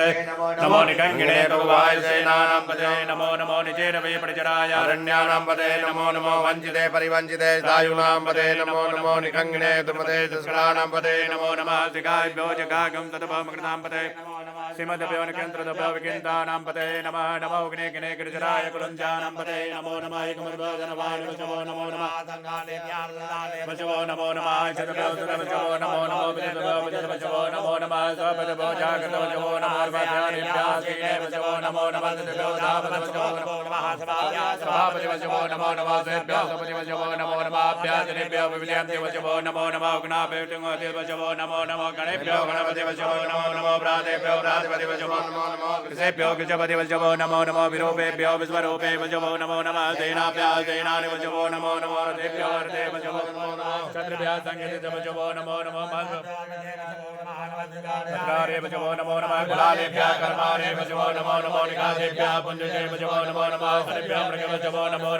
नमो निकंगिणे भगवाय सेनानां पते नमो नमो निचेरवे परिचराय अरण्यानां पते नमो नमो वंचिते परिवंचिते दायुनां पते नमो नमो निकंगिणे दुमते दुष्कराणां पते नमो नमः सिकाभ्यो जगागं तदभमकृतां पते श्रीमद्भ्यो निकंत्रदभ्यो विकिन्तानां पते नमः नमो अग्ने किने गिरिजराय कुलञ्जानां पते नमो नमः एकमद्भ्यो जनवाय वचवो नमो नमः वचवो नमो नमः शतभ्यो शतवचवो नमो नमो विजयभ्यो विजयवचवो नमो नमः स्वपदभ्यो जागृतवचवो नमो वचवो नमो नमः तद्भ्यो धावचवो नमो नमः सभापति वचवो नमो नमः सेभ्यो सपति वचवो नमो नमः अभ्याजनेभ्यो विजयन्ति वचवो नमो नमः गुणाभ्यो वचवो नमो नमः गणेभ्यो गणपति वचवो नमो नमः प्रातेभ्यो प्रातिपति वचवो नमो नमः कृषेभ्यो कृषपति वचवो नमो नमः विरूपेभ्यो विश्वरूपे वचवो नमो नमः सेनाभ्यो सेनानि वचवो नमो नमः रथेभ्यो रथे वचवो नमो नमः क्षत्रिभ्यो संगीत वचवो नमो नमः भद्रारे वचवो नमो नमः कुलालेभ्यः कर्मारे वचवो नमो नमो निकासेभ्यः पुञ्जते वचवो नमो नमः हरिभ्यः मृगे वचवो नमो